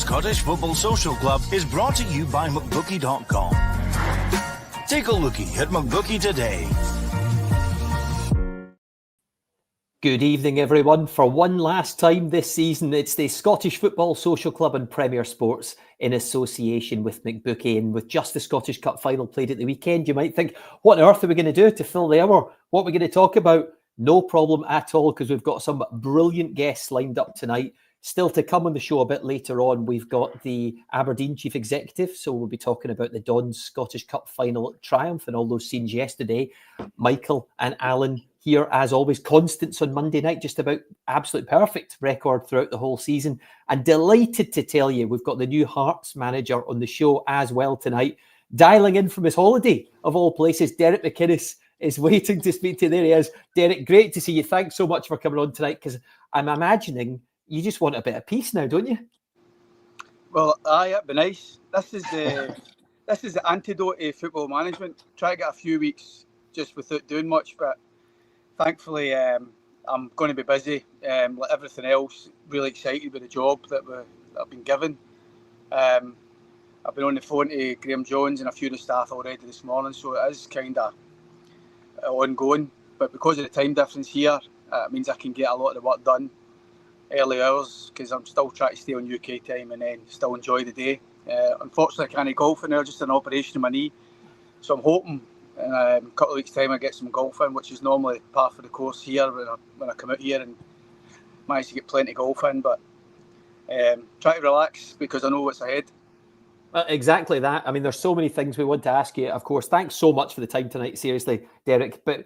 Scottish Football Social Club is brought to you by McBookie.com. Take a lookie at McBookie today. Good evening, everyone. For one last time this season, it's the Scottish Football Social Club and Premier Sports in association with McBookie. And with just the Scottish Cup final played at the weekend, you might think, what on earth are we going to do to fill the hour? What are we going to talk about? No problem at all, because we've got some brilliant guests lined up tonight. Still to come on the show a bit later on, we've got the Aberdeen Chief Executive. So we'll be talking about the Dons Scottish Cup final triumph and all those scenes yesterday. Michael and Alan here, as always. Constance on Monday night, just about absolute perfect record throughout the whole season. And delighted to tell you, we've got the new Hearts manager on the show as well tonight. Dialing in from his holiday, of all places, Derek McInnes is waiting to speak to you. There he is. Derek, great to see you. Thanks so much for coming on tonight, because I'm imagining you just want a bit of peace now, don't you? Well, aye, it'd be nice. This is the antidote to football management. Try to get a few weeks just without doing much, but thankfully I'm going to be busy. Like everything else, really excited with the job that I've been given. I've been on the phone to Graham Jones and a few of the staff already this morning, so it is kind of ongoing. But because of the time difference here, it means I can get a lot of the work done early hours, because I'm still trying to stay on UK time and then still enjoy the day. Unfortunately, I can't golf now, just an operation in my knee. So I'm hoping in a couple of weeks' time I get some golf in, which is normally part of the course here when I come out here and manage to get plenty of golf in. But try to relax because I know what's ahead. Exactly that. I mean, there's so many things we want to ask you. Of course, thanks so much for the time tonight, seriously, Derek. But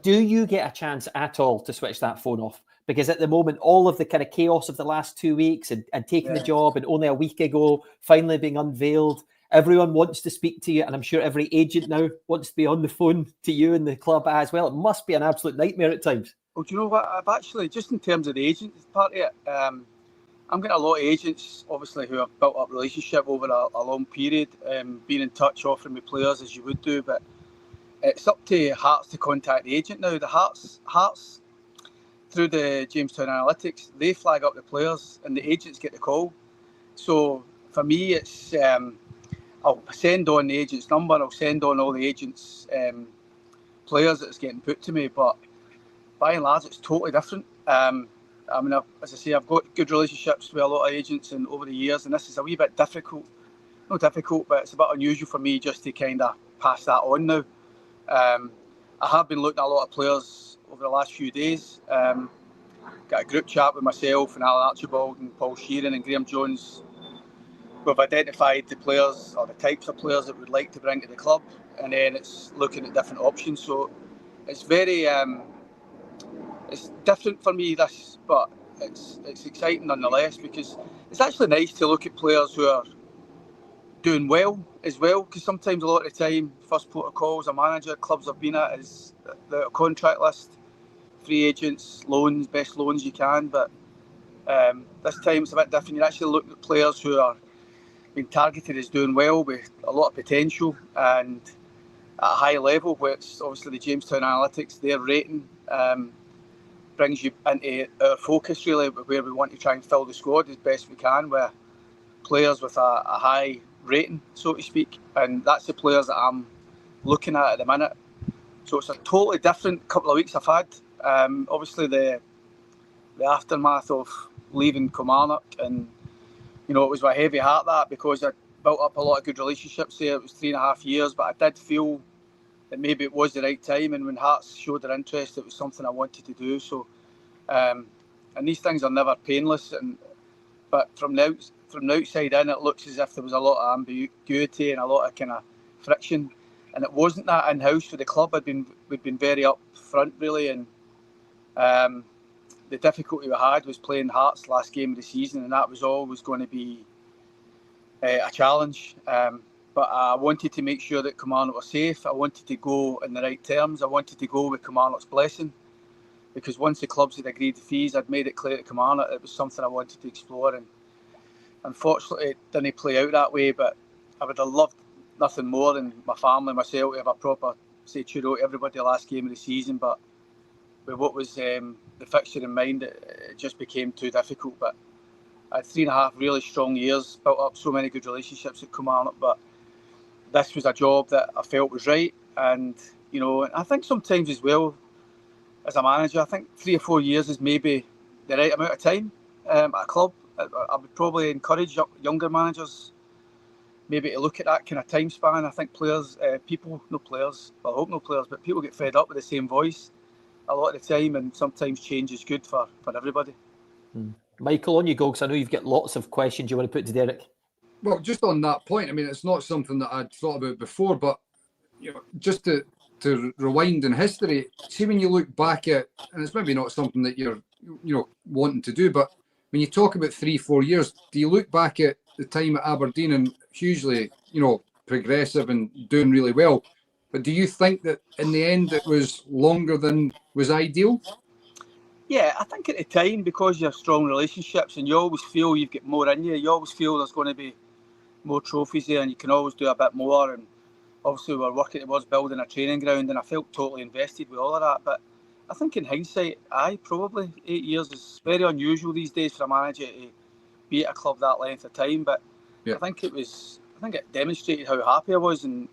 do you get a chance at all to switch that phone off? Because at the moment, all of the kind of chaos of the last 2 weeks and taking the job, and only a week ago, finally being unveiled, everyone wants to speak to you. And I'm sure every agent now wants to be on the phone to you and the club as well. It must be an absolute nightmare at times. Well, do you know what? I've actually, just in terms of the agent part of it, I'm getting a lot of agents, obviously, who have built up relationship over a long period, being in touch, offering me players as you would do. But it's up to Hearts to contact the agent now. The Hearts, through the Jamestown Analytics, they flag up the players and the agents get the call. So for me, it's I'll send on the agent's number, I'll send on all the agents' players that's getting put to me. But by and large, it's totally different. I mean, as I say, I've got good relationships with a lot of agents and over the years, and this is a wee bit difficult. Not difficult, but it's a bit unusual for me just to kind of pass that on now. I have been looking at a lot of players over the last few days. Got a group chat with myself and Alan Archibald and Paul Sheeran and Graham Jones. We've identified the players or the types of players that we'd like to bring to the club, and then it's looking at different options. So it's very it's different for me, this, but it's exciting nonetheless, because it's actually nice to look at players who are doing well as well, because sometimes a lot of the time, first protocol as a manager, clubs I've been at is the contract list, free agents, loans, best loans you can. But this time it's a bit different. You're actually looking at players who are being targeted as doing well with a lot of potential and at a high level, which obviously the Jamestown Analytics, their rating brings you into our focus really, where we want to try and fill the squad as best we can with players with a high rating, so to speak, and that's the players that I'm looking at the minute. So it's a totally different couple of weeks I've had. Obviously the aftermath of leaving Kilmarnock, and you know, it was with a heavy heart, that, because I built up a lot of good relationships there. It was 3.5 years, but I did feel that maybe it was the right time, and when Hearts showed their interest, it was something I wanted to do. So and these things are never painless, but from the outside in, it looks as if there was a lot of ambiguity and a lot of kind of friction, and it wasn't that in-house for the club. We'd been very up front really, and the difficulty we had was playing Hearts last game of the season, and that was always going to be a challenge. But I wanted to make sure that Kilmarnock were safe. I wanted to go in the right terms. I wanted to go with Kilmarnock's blessing, because once the clubs had agreed the fees, I'd made it clear to Kilmarnock it was something I wanted to explore, and unfortunately it didn't play out that way. But I would have loved nothing more than my family, myself, to have a proper say churro to everybody the last game of the season. But with what was the fixture in mind, it just became too difficult. But I had 3.5 really strong years, built up so many good relationships at Kilmarnock, but this was a job that I felt was right. And, I think sometimes as well, as a manager, I think 3 or 4 years is maybe the right amount of time at a club. I would probably encourage younger managers maybe to look at that kind of time span. I think players, people, no players, well, I hope no players, but people get fed up with the same voice a lot of the time, and sometimes change is good for everybody. Michael, on you go, because I know you've got lots of questions you want to put to Derek. Well, just on that point, I mean, it's not something that I'd thought about before, but just to rewind in history, see when you look back at, and it's maybe not something that you're wanting to do, but when you talk about 3-4 years, do you look back at the time at Aberdeen and hugely, progressive and doing really well? But do you think that in the end it was longer than was ideal? Yeah, I think at the time, because you have strong relationships and you always feel you've got more in you, you always feel there's going to be more trophies there and you can always do a bit more. And obviously we were working towards building a training ground and I felt totally invested with all of that. But I think in hindsight, probably 8 years is very unusual these days for a manager to be at a club that length of time. But yeah. I think it demonstrated how happy I was and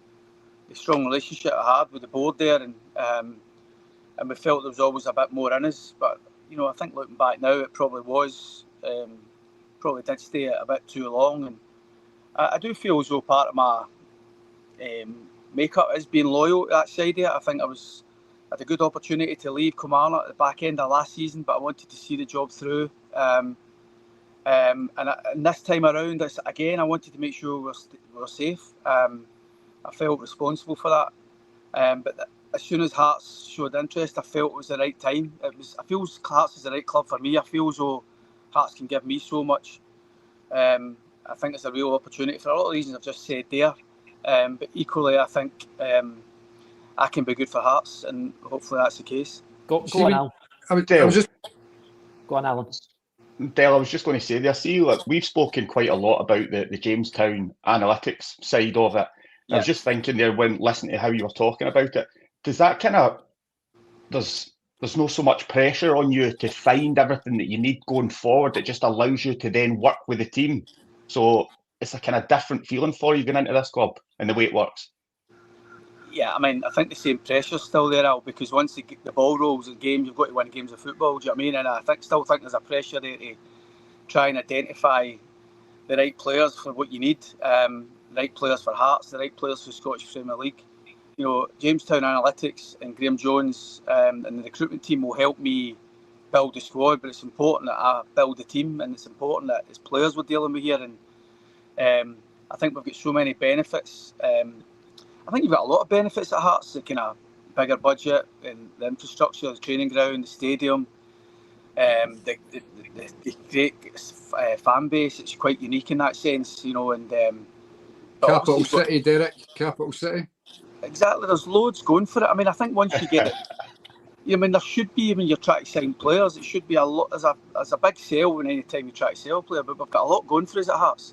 the strong relationship I had with the board there, and we felt there was always a bit more in us. But I think looking back now, it probably was probably did stay a bit too long, and I do feel as though part of my makeup is being loyal to that side of it. I think I had a good opportunity to leave Kilmarnock at the back end of last season, but I wanted to see the job through. And this time around, I wanted to make sure we were safe. I felt responsible for that. But as soon as Hearts showed interest, I felt it was the right time. I feel Hearts is the right club for me. I feel as though Hearts can give me so much. I think it's a real opportunity for a lot of reasons I've just said there. But equally, I think I can be good for Hearts, and hopefully that's the case. Go on, Alan. Go on, Alan. Dale, I was just going to say there, see, look, we've spoken quite a lot about the Jamestown analytics side of it. Yeah. I was just thinking there when listening to how you were talking about it, does that kind of, there's no so much pressure on you to find everything that you need going forward. It just allows you to then work with the team. So it's a kind of different feeling for you going into this club and the way it works. Yeah, I mean, I think the same pressure's still there, Al, because once the ball rolls in games, you've got to win games of football, do you know what I mean? And I still think there's a pressure there to try and identify the right players for what you need, the right players for Hearts, the right players for Scottish Premier League. Jamestown Analytics and Graham Jones and the recruitment team will help me build the squad, but it's important that I build the team, and it's important that it's players we're dealing with here. And I think we've got so many benefits. I think you've got a lot of benefits at Hearts, the kind of bigger budget and the infrastructure, the training ground, the stadium, the great fan base. It's quite unique in that sense, and Capital City, Derek. Capital City. Exactly. There's loads going for it. I mean, I think once you get it, there should be, when you're trying to sign players, it should be a lot. There's a big sell when any time you try to sell a player, but we've got a lot going for us at Hearts.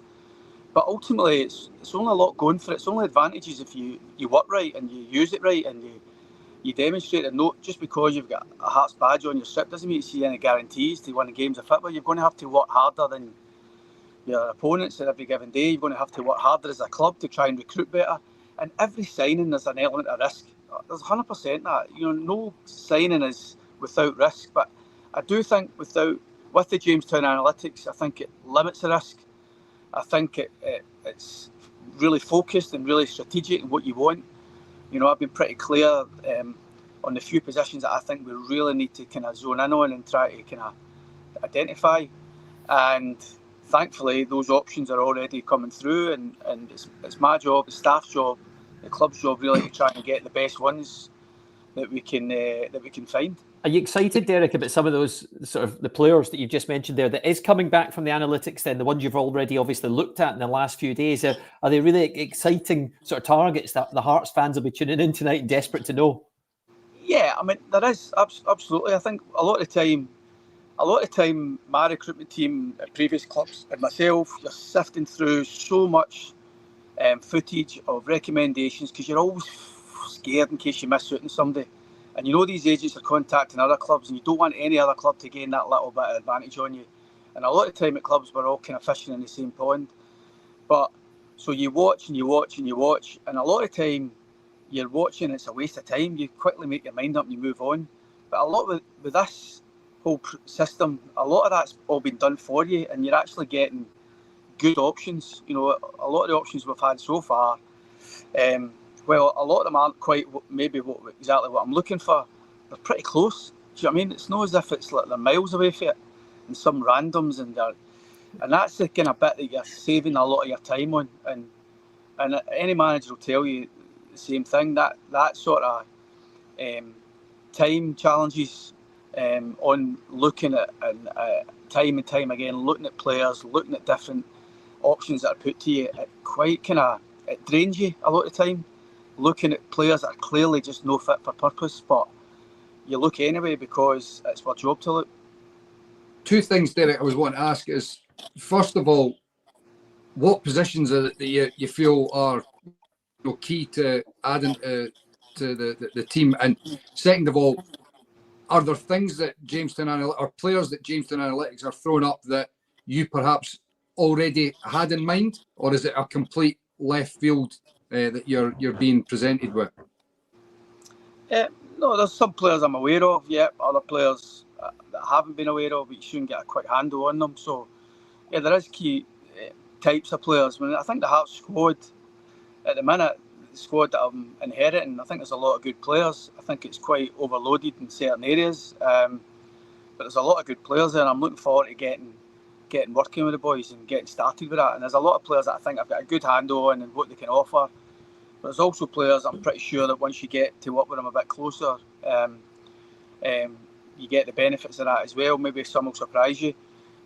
But ultimately, it's only a lot going for it. It's only advantages if you work right and you use it right and you demonstrate it. Not just because you've got a Hearts badge on your strip doesn't mean you see any guarantees to win the games of football. You're going to have to work harder than your opponents at every given day. You're going to have to work harder as a club to try and recruit better. And every signing, there's an element of risk. There's 100% that. No signing is without risk. But I do think with the Jamestown Analytics, I think it limits the risk. I think it's really focused and really strategic in what you want. I've been pretty clear on the few positions that I think we really need to kind of zone in on and try to kind of identify. And thankfully, those options are already coming through, and it's my job, the staff's job, the club's job, really to try and get the best ones that we can find. Are you excited, Derek, about some of those sort of the players that you've just mentioned there that is coming back from the analytics then, the ones you've already obviously looked at in the last few days? Are they really exciting sort of targets that the Hearts fans will be tuning in tonight and desperate to know? Yeah, I mean, there is, absolutely. I think a lot of the time, my recruitment team at previous clubs and myself, you're sifting through so much footage of recommendations because you're always scared in case you miss out on somebody. And these agents are contacting other clubs and you don't want any other club to gain that little bit of advantage on you. And a lot of time at clubs, we're all kind of fishing in the same pond. But so you watch and you watch and you watch, and a lot of time you're watching, it's a waste of time. You quickly make your mind up and you move on. But a lot with this whole system, a lot of that's all been done for you, and you're actually getting good options. You know, a lot of the options we've had so far, well, a lot of them aren't quite exactly what I'm looking for. They're pretty close. Do you know what I mean? It's not as if it's like they're miles away from it, and some randoms, and that's the kind of bit that you're saving a lot of your time on. And any manager will tell you the same thing. That sort of time challenges on looking at time and time again, looking at players, looking at different options that are put to you. It drains you a lot of time. Looking at players that are clearly just no fit for purpose, but you look anyway because it's our job to look. Two things, Derek, I was wanting to ask is, first of all, what positions are that you feel are key to adding to the team? And second of all, are there things that or players that Jamestown Analytics are throwing up that you perhaps already had in mind, or is it a complete left field that you're being presented with? No, there's some players I'm aware of. Yeah, other players that I haven't been aware of, but you shouldn't get a quick handle on them. So, yeah, there is key types of players. I think the Hearts squad at the minute, the squad that I'm inheriting, I think there's a lot of good players. I think it's quite overloaded in certain areas, but there's a lot of good players there, and I'm looking forward to getting working with the boys and getting started with that. And there's a lot of players that I think I've got a good handle on and what they can offer. But there's also players I'm pretty sure that once you get to work with them a bit closer, you get the benefits of that as well. Maybe some will surprise you.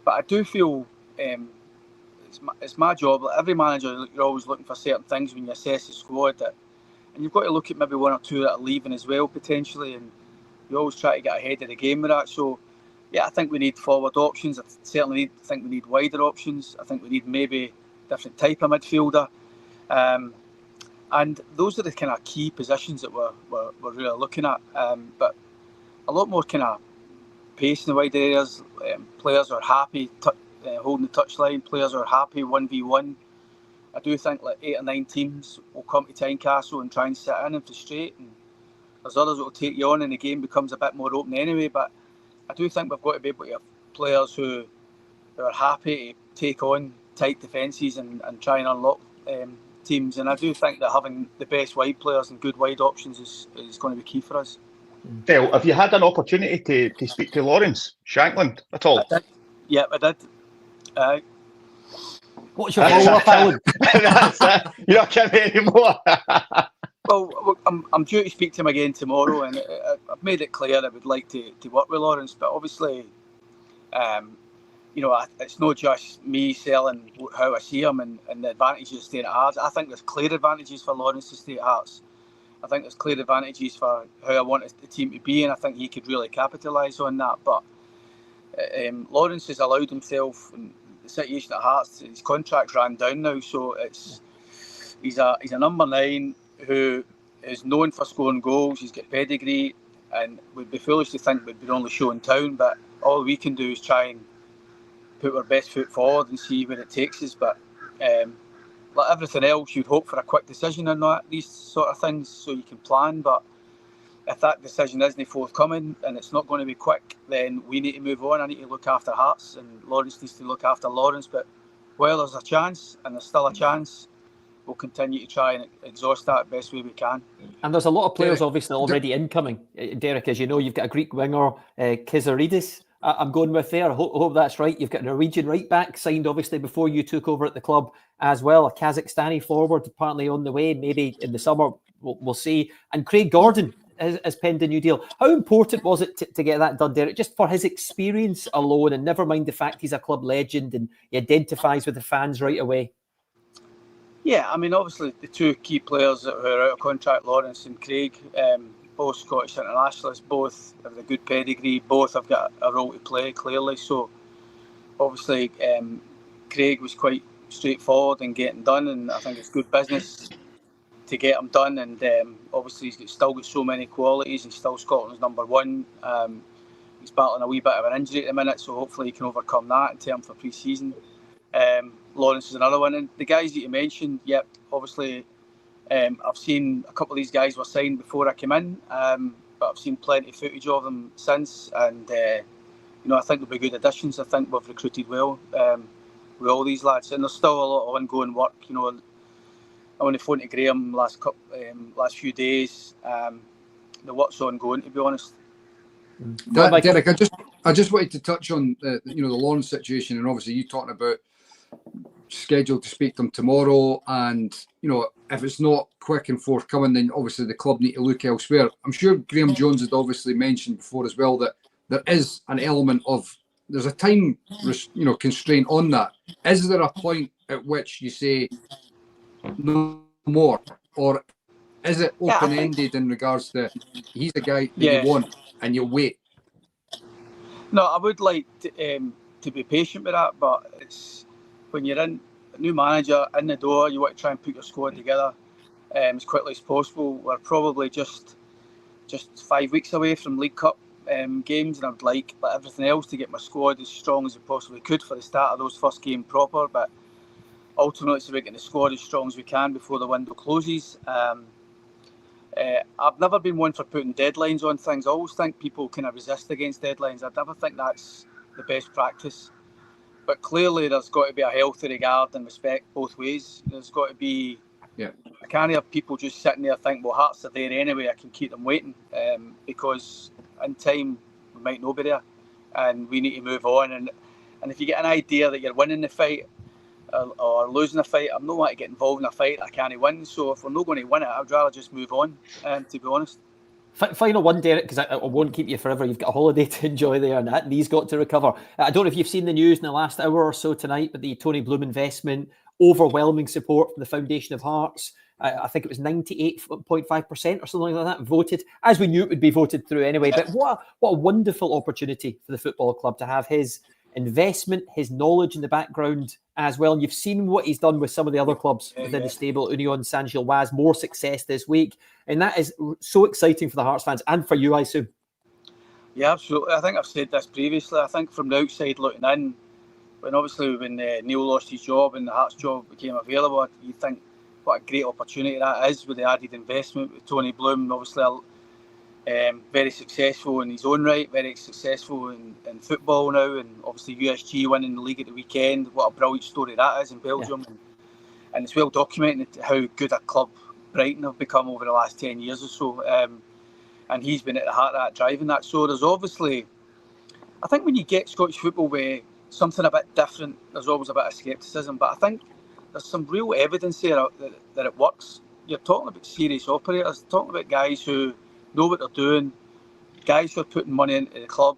But I do feel it's my job. Like every manager, you're always looking for certain things when you assess the squad. And you've got to look at maybe one or two that are leaving as well, potentially. And you always try to get ahead of the game with that. So, yeah, I think we need forward options. I certainly think we need wider options. I think we need maybe different type of midfielder. And those are the kind of key positions that we're really looking at. But a lot more kind of pace in the wider areas. Players are happy holding the touchline. Players are happy 1v1. I do think like 8 or 9 teams will come to Tynecastle and try and sit in and frustrate. And there's others that will take you on and the game becomes a bit more open anyway. But I do think we've got to be able to have players who are happy to take on tight defences and try and unlock teams. And I do think that having the best wide players and good wide options is going to be key for us. Phil, have you had an opportunity to speak to Lawrence Shankland at all? I did. Yeah, I did. What's your follow-up, Alan? That's it. You're not kidding me anymore. Well, I'm due to speak to him again tomorrow, and I've made it clear I would like to work with Lawrence, but obviously, it's not just me selling how I see him and the advantages of staying at Hearts. I think there's clear advantages for Lawrence to stay at Hearts. I think there's clear advantages for how I want the team to be, and I think he could really capitalise on that. But Lawrence has allowed himself, and the situation at Hearts, his contract ran down now, so he's a number 9 who is known for scoring goals. He's got pedigree, and we'd be foolish to think we'd be only show in town, but all we can do is try and put our best foot forward and see where it takes us. But like everything else, you'd hope for a quick decision on that, these sort of things, so you can plan. But if that decision isn't forthcoming and it's not going to be quick, then we need to move on. I need to look after Hearts, and Lawrence needs to look after Lawrence. But while there's a chance, and there's still a chance, we'll continue to try and exhaust that the best way we can. And there's a lot of players obviously already incoming. Derek, as you know, you've got a Greek winger, Kizaridis, I'm going with there. I hope that's right. You've got a Norwegian right back signed obviously before you took over at the club as well. A Kazakhstani forward apparently on the way, maybe in the summer, we'll see. And Craig Gordon has penned a new deal. How important was it to get that done, Derek? Just for his experience alone, and never mind the fact he's a club legend and he identifies with the fans right away. Yeah, I mean, obviously the two key players that were out of contract, Lawrence and Craig, both Scottish internationalists, both have a good pedigree, both have got a role to play clearly. So obviously Craig was quite straightforward in getting done, and I think it's good business to get him done. And obviously he's still got so many qualities. He's still Scotland's number 1. he's battling a wee bit of an injury at the minute, so hopefully he can overcome that in terms for pre-season. Lawrence is another one, and the guys that you mentioned, yep, obviously I've seen a couple of these guys were signed before I came in, but I've seen plenty of footage of them since, and I think they'll be good additions. I think we've recruited well with all these lads, and there's still a lot of ongoing work. I want to phone to Graham last few days. The work's ongoing, to be honest. Derek, I just wanted to touch on the Lawrence situation, and obviously you talking about scheduled to speak to them tomorrow, and if it's not quick and forthcoming, then obviously the club need to look elsewhere. I'm sure Graham Jones had obviously mentioned before as well that there is an element of there's a time constraint on that. Is there a point at which you say no more, or is it open-ended in regards to he's a guy that you want and you'll wait? No, I would like to be patient with that, but it's when you're in a new manager in the door, you want to try and put your squad together as quickly as possible. We're probably just 5 weeks away from League Cup games, and I'd like everything else to get my squad as strong as we possibly could for the start of those first games proper, but ultimately it's about getting the squad as strong as we can before the window closes. I've never been one for putting deadlines on things. I always think people kind of resist against deadlines. I never think that's the best practice. But clearly there's got to be a healthy regard and respect both ways. There's got to be... Yeah. I can't have people just sitting there thinking, well, Hearts are there anyway, I can keep them waiting. Because in time, we might not be there. And we need to move on. And if you get an idea that you're winning the fight, or losing a fight, I'm not want to get involved in a fight that I can't win. So if we're not going to win it, I'd rather just move on, to be honest. Final one, Derek, because I won't keep you forever. You've got a holiday to enjoy there, and that knee's got to recover. I don't know if you've seen the news in the last hour or so tonight, but the Tony Bloom investment, overwhelming support from the Foundation of Hearts. I think it was 98.5% or something like that voted, as we knew it would be voted through anyway. But what a wonderful opportunity for the football club to have his investment, his knowledge in the background as well. And you've seen what he's done with some of the other clubs within the stable, Union Saint-Gilloise, more success this week. And that is so exciting for the Hearts fans and for you, I assume. Yeah, absolutely. I think I've said this previously. I think from the outside looking in, when Neil lost his job and the Hearts job became available, you think what a great opportunity that is with the added investment with Tony Bloom. Obviously, very successful in his own right, very successful in football now, and obviously USG winning the league at the weekend. What a brilliant story that is in Belgium. Yeah. And it's well documented how good a club Brighton have become over the last 10 years or so. And he's been at the heart of that, driving that. So there's obviously, I think when you get Scottish football with something a bit different, there's always a bit of scepticism. But I think there's some real evidence there that it works. You're talking about serious operators, talking about guys who know what they're doing, guys who are putting money into the club,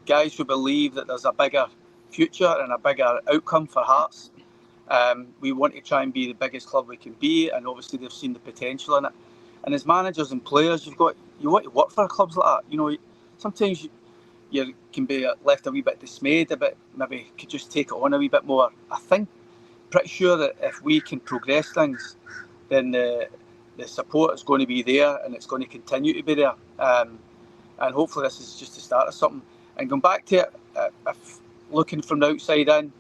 guys who believe that there's a bigger future and a bigger outcome for Hearts. We want to try and be the biggest club we can be, and obviously they've seen the potential in it. And as managers and players, you want to work for clubs like that. Sometimes you can be left a wee bit dismayed about maybe could just take it on a wee bit more. I think pretty sure that if we can progress things, then the support is going to be there and it's going to continue to be there. And hopefully this is just the start of something. And going back to it, if looking from the outside in,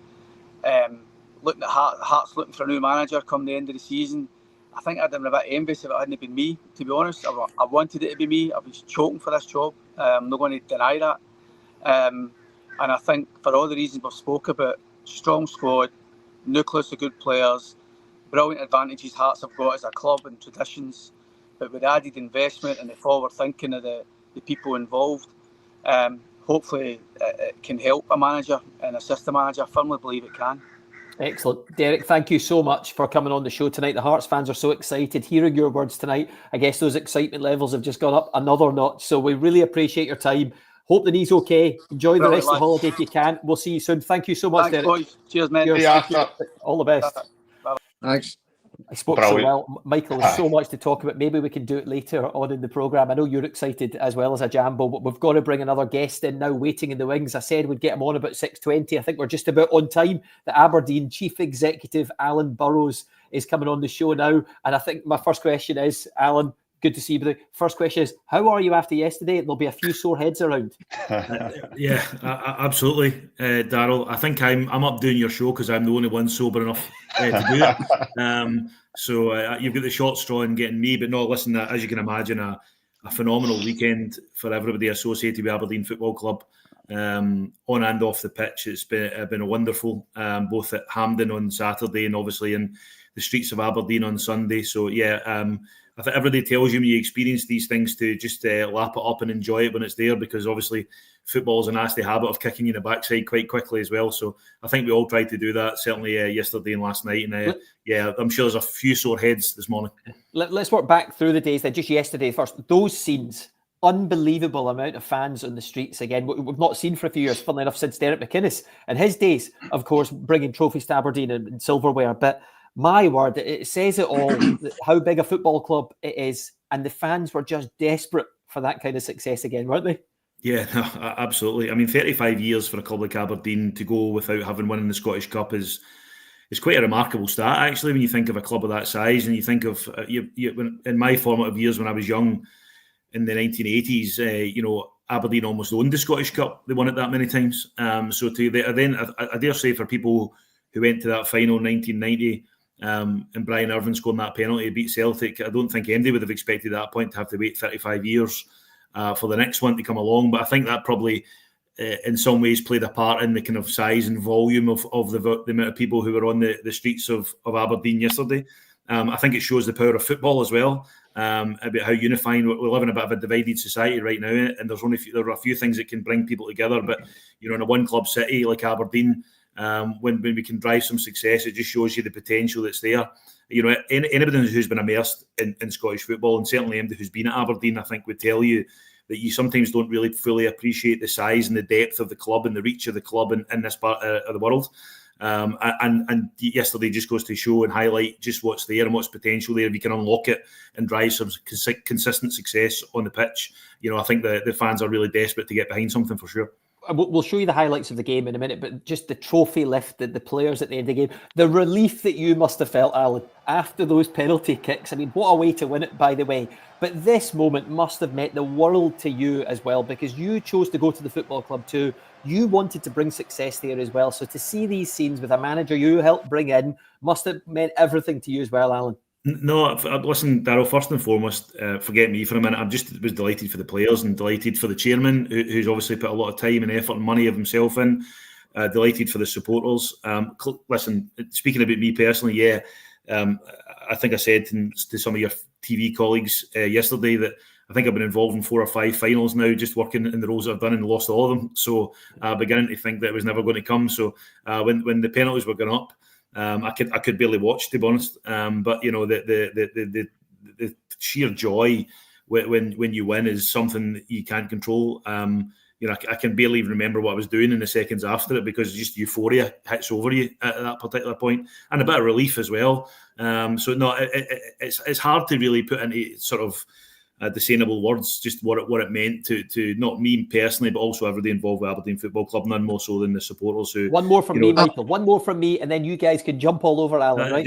looking at Hearts looking for a new manager come the end of the season, I think I'd have been a bit envious if it hadn't been me, to be honest. I wanted it to be me. I was choking for this job. I'm not going to deny that. And I think for all the reasons we've spoke about, strong squad, nucleus of good players, brilliant advantages Hearts have got as a club and traditions, but with added investment and the forward thinking of the people involved, hopefully it can help a manager and assistant manager. I firmly believe it can. Excellent. Derek, thank you so much for coming on the show tonight. The Hearts fans are so excited hearing your words tonight. I guess those excitement levels have just gone up another notch. So we really appreciate your time. Hope the knee's okay. Enjoy the rest of the holiday if you can. We'll see you soon. Thank you so much, Thanks, Derek. Boys. Cheers, man. Cheers. All the best. Bye. Thanks. I spoke so well. Michael, there's so much to talk about. Maybe we can do it later on in the programme. I know you're excited as well as a Jambo, but we've got to bring another guest in now, waiting in the wings. I said we'd get him on about 6:20. I think we're just about on time. The Aberdeen Chief Executive, Alan Burrows, is coming on the show now. And I think my first question is, Alan, Good to see you. But the first question is, how are you after yesterday? There'll be a few sore heads around. Yeah, absolutely, Daryl. I think I'm up doing your show because I'm the only one sober enough to do it. So you've got the short straw in getting me. But no, listen, as you can imagine, a phenomenal weekend for everybody associated with Aberdeen Football Club. On and off the pitch, it's been a wonderful, both at Hampden on Saturday and obviously in the streets of Aberdeen on Sunday. So yeah, I think everybody tells you when you experience these things to just lap it up and enjoy it when it's there, because obviously football is a nasty habit of kicking you in the backside quite quickly as well. So I think we all tried to do that, certainly yesterday and last night. And yeah, I'm sure there's a few sore heads this morning. Let's work back through the days then. Just yesterday first, those scenes. Unbelievable amount of fans on the streets again. We've not seen for a few years, funnily enough, since Derek McInnes and his days, of course, bringing trophies to Aberdeen and silverware. But my word, it says it all, how big a football club it is. And the fans were just desperate for that kind of success again, weren't they? Yeah, no, absolutely. I mean, 35 years for a club like Aberdeen to go without having won in the Scottish Cup is quite a remarkable stat, actually, when you think of a club of that size. And you think of, in my formative years when I was young, in the 1980s, Aberdeen almost owned the Scottish Cup. They won it that many times. So I dare say for people who went to that final in 1990 and Brian Irvine scoring that penalty to beat Celtic, I don't think anybody would have expected at that point to have to wait 35 years for the next one to come along. But I think that probably in some ways played a part in the kind of size and volume of the amount of people who were on the streets of Aberdeen yesterday. I think it shows the power of football as well. About how unifying we live in a bit of a divided society right now, and there are a few things that can bring people together. But in a one club city like Aberdeen, when we can drive some success, it just shows you the potential that's there. Anybody who's been immersed in Scottish football, and certainly anybody who's been at Aberdeen, I think would tell you that you sometimes don't really fully appreciate the size and the depth of the club and the reach of the club in this part of the world. And yesterday just goes to show and highlight just what's there and what's potential there. If you can unlock it and drive some consistent success on the pitch, I think the fans are really desperate to get behind something for sure. We'll show you the highlights of the game in a minute, but just the trophy lift, the players at the end of the game, the relief that you must have felt, Alan, after those penalty kicks. I mean, what a way to win it, by the way. But this moment must have meant the world to you as well, because you chose to go to the football club too. You wanted to bring success there as well. So to see these scenes with a manager you helped bring in must have meant everything to you as well, Alan. No, listen, Darryl, first and foremost, forget me for a minute. I just was delighted for the players and delighted for the chairman, who's obviously put a lot of time and effort and money of himself in. Delighted for the supporters. Listen, speaking about me personally, I think I said to some of your TV colleagues yesterday that I think I've been involved in 4 or 5 finals now, just working in the roles I've done, and lost all of them. So beginning to think that it was never going to come. So when the penalties were going up, I could barely watch, to be honest. But the sheer joy when you win is something that you can't control. I can barely even remember what I was doing in the seconds after it, because just euphoria hits over you at that particular point, and a bit of relief as well. So no, it's hard to really put into sort of discernible words just what it meant to not me personally, but also everybody involved with Aberdeen Football Club, none more so than the supporters. Who one more from me, Michael. One more from me, and then you guys can jump all over Alan, right?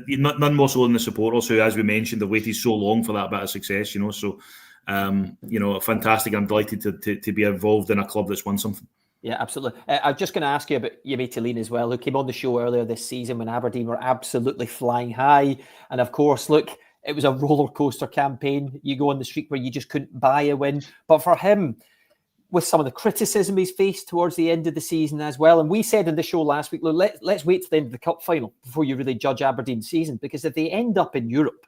None more so than the supporters who, as we mentioned, have waited so long for that bit of success. So fantastic. I'm delighted to be involved in a club that's won something. Yeah, absolutely. I'm just going to ask you about Yemi Talene as well, who came on the show earlier this season when Aberdeen were absolutely flying high, and of course, look. It was a roller coaster campaign. You go on the streak where you just couldn't buy a win. But for him, with some of the criticism he's faced towards the end of the season as well, and we said in the show last week, look, let's wait to the end of the cup final before you really judge Aberdeen's season, because if they end up in Europe,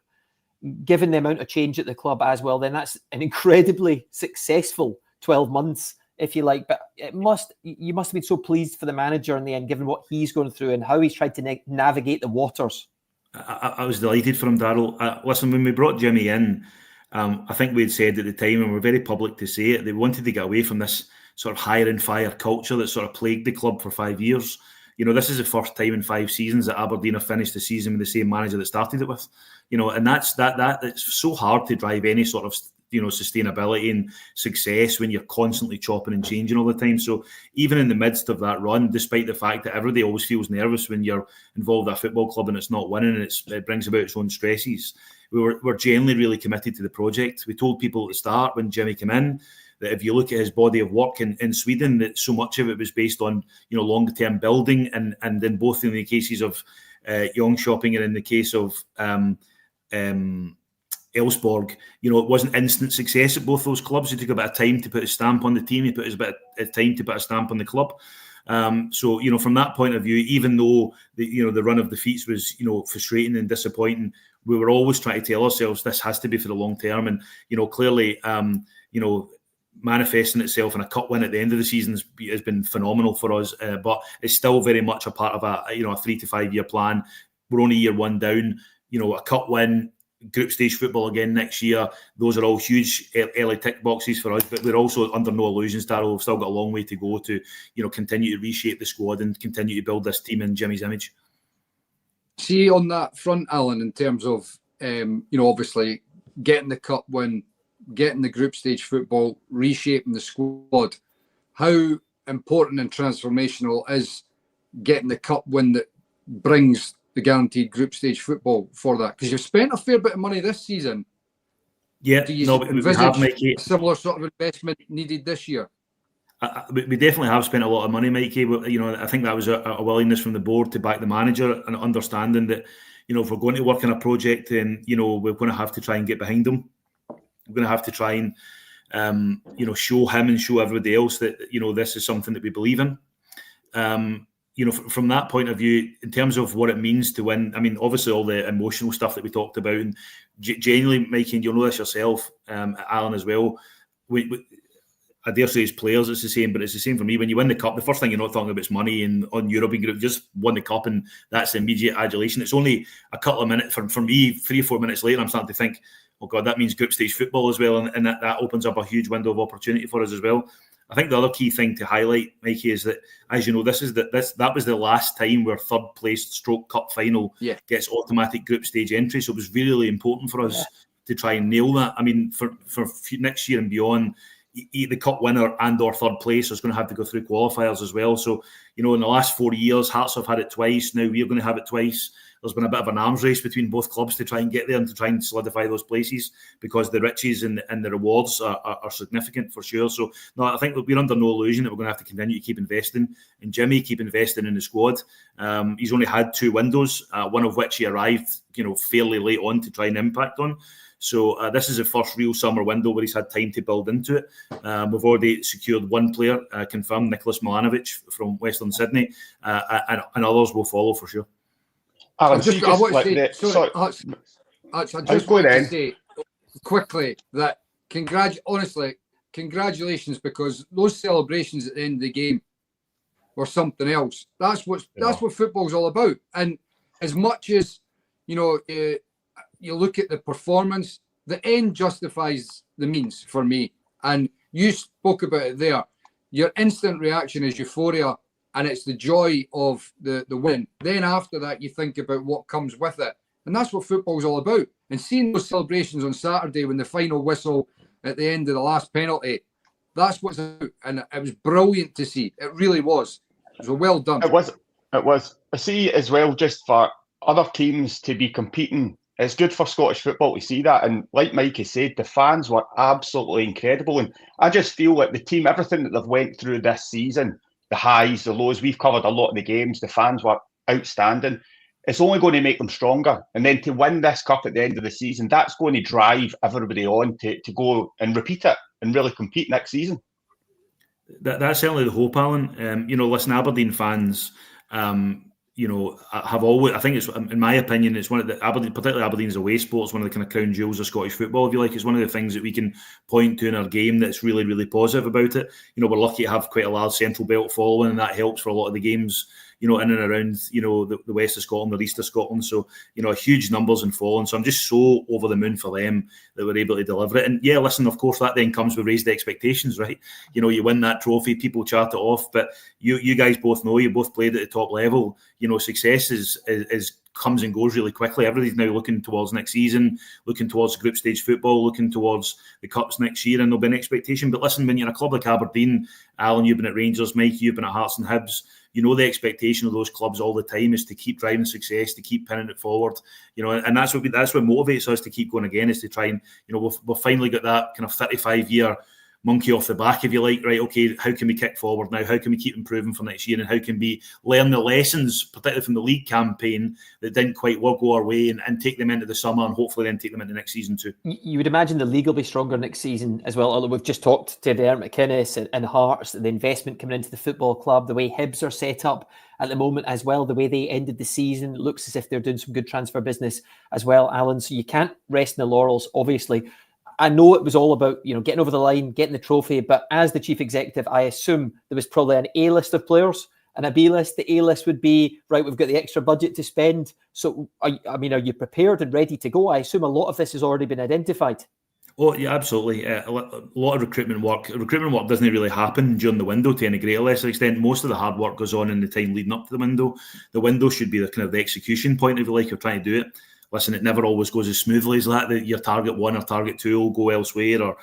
given the amount of change at the club as well, then that's an incredibly successful 12 months, if you like. But you must have been so pleased for the manager in the end, given what he's going through and how he's tried to navigate the waters. I was delighted for him, Darryl. Listen, when we brought Jimmy in, I think we'd said at the time, and we're very public to say it, they wanted to get away from this sort of hire and fire culture that sort of plagued the club for 5 years. This is the first time in 5 seasons that Aberdeen have finished the season with the same manager that started it with. And that's it's so hard to drive any sort of sustainability and success when you're constantly chopping and changing all the time. So even in the midst of that run, despite the fact that everybody always feels nervous when you're involved at a football club and it's not winning, and it brings about its own stresses, we're genuinely really committed to the project. We told people at the start when Jimmy came in that if you look at his body of work in Sweden, that so much of it was based on longer term building, and in both in the cases of Jönköping and in the case of Elfsborg, it wasn't instant success at both those clubs. It took a bit of time to put a stamp on the team. He put a bit of time to put a stamp on the club. So from that point of view, even though the run of defeats was frustrating and disappointing, we were always trying to tell ourselves this has to be for the long term. And clearly, manifesting itself in a cup win at the end of the season has been phenomenal for us. But it's still very much a part of a 3 to 5 year plan. We're only year one down. A cup win, group stage football again next year. Those are all huge early tick boxes for us. But we're also under no illusions, Darryl. We've still got a long way to go to continue to reshape the squad and continue to build this team in Jimmy's image. See, on that front, Alan, in terms of obviously getting the cup win, getting the group stage football, reshaping the squad, how important and transformational is getting the cup win that brings the guaranteed group stage football for that? Because you've spent a fair bit of money this season. Yeah, do you we have, Mikey, a similar sort of investment needed this year? We definitely have spent a lot of money, Mikey. I think that was a willingness from the board to back the manager and understanding that, if we're going to work on a project, then, we're going to have to try and get behind them. We're going to have to try and, show him and show everybody else that, this is something that we believe in. From that point of view, in terms of what it means to win, I mean, obviously all the emotional stuff that we talked about, and genuinely, Mikey, and you'll know this yourself, Alan as well, I dare say as players it's the same, but it's the same for me. When you win the cup, the first thing you're not talking about is money and on European group. Just won the cup and that's immediate adulation. It's only a couple of minutes, for me, 3 or 4 minutes later, I'm starting to think, oh God, that means group stage football as well, and that opens up a huge window of opportunity for us as well. I think the other key thing to highlight, Mikey, is that, as you know, that was the last time where third place stroke cup final gets automatic group stage entry. So it was really, really important for us to try and nail that. I mean, for next year and beyond, the cup winner and or third place is going to have to go through qualifiers as well. So, in the last 4 years, Hearts have had it twice. Now we're going to have it twice. There's been a bit of an arms race between both clubs to try and get there and to try and solidify those places, because the riches and the rewards are significant for sure. So, no, I think we're under no illusion that we're going to have to continue to keep investing in Jimmy, keep investing in the squad. He's only had 2 windows, one of which he arrived, fairly late on to try and impact on. So this is the first real summer window where he's had time to build into it. We've already secured one player, confirmed, Nicholas Milanovic from Western Sydney, and others will follow for sure. Alan, I just want to say quickly that congratulations, because those celebrations at the end of the game were something else. That's what football's all about. And as much as you look at the performance, the end justifies the means for me. And you spoke about it there. Your instant reaction is euphoria, and it's the joy of the win. Then after that, you think about what comes with it. And that's what football's all about. And seeing those celebrations on Saturday when the final whistle at the end of the last penalty, that's what's out. And it was brilliant to see. It really was. It was well done. It was. I see as well, just for other teams to be competing, it's good for Scottish football to see that. And like Mikey said, the fans were absolutely incredible. And I just feel like the team, everything that they've went through this season, the highs, the lows, we've covered a lot of the games. The fans were outstanding. It's only going to make them stronger. And then to win this cup at the end of the season, that's going to drive everybody on to go and repeat it and really compete next season. That's certainly the hope, Alan. Listen, Aberdeen fans, have always, I think it's, in my opinion, it's one of the Aberdeen, particularly Aberdeen's away sports, one of the kind of crown jewels of Scottish football, if you like. It's one of the things that we can point to in our game that's really, really positive about it. We're lucky to have quite a large central belt following, and that helps for a lot of the games, in and around, the west of Scotland, the east of Scotland. So, huge numbers and following. So I'm just so over the moon for them that we're able to deliver it. And yeah, listen, of course, that then comes with raised expectations, right? You win that trophy, people chart it off, but you guys both know, you both played at the top level. Success is comes and goes really quickly. Everybody's now looking towards next season, looking towards group stage football, looking towards the cups next year, and there'll be an expectation. But listen, when you're in a club like Aberdeen, Alan, you've been at Rangers, Mike, you've been at Hearts and Hibs, the expectation of those clubs all the time is to keep driving success, to keep pinning it forward, and that's what motivates us to keep going again, is to try and, we've finally got that kind of 35-year monkey off the back, if you like, right? Okay, how can we kick forward now? How can we keep improving for next year? And how can we learn the lessons, particularly from the league campaign, that didn't quite go our way, and take them into the summer, and hopefully then take them into next season too? You would imagine the league will be stronger next season as well. Although we've just talked to Derek McInnes and Hearts, the investment coming into the football club, the way Hibs are set up at the moment as well, the way they ended the season, it looks as if they're doing some good transfer business as well, Alan. So you can't rest in the laurels, obviously. I know it was all about, getting over the line, getting the trophy, but as the chief executive, I assume there was probably an A list of players and a B list. The A list would be, right, we've got the extra budget to spend. So, are you prepared and ready to go? I assume a lot of this has already been identified. Oh, yeah, absolutely. A lot of recruitment work. Recruitment work doesn't really happen during the window to any greater lesser extent. Most of the hard work goes on in the time leading up to the window. The window should be the kind of the execution point, if you like, you're trying to do it. Listen, it never always goes as smoothly as that. Your target 1 or target 2 will go elsewhere, or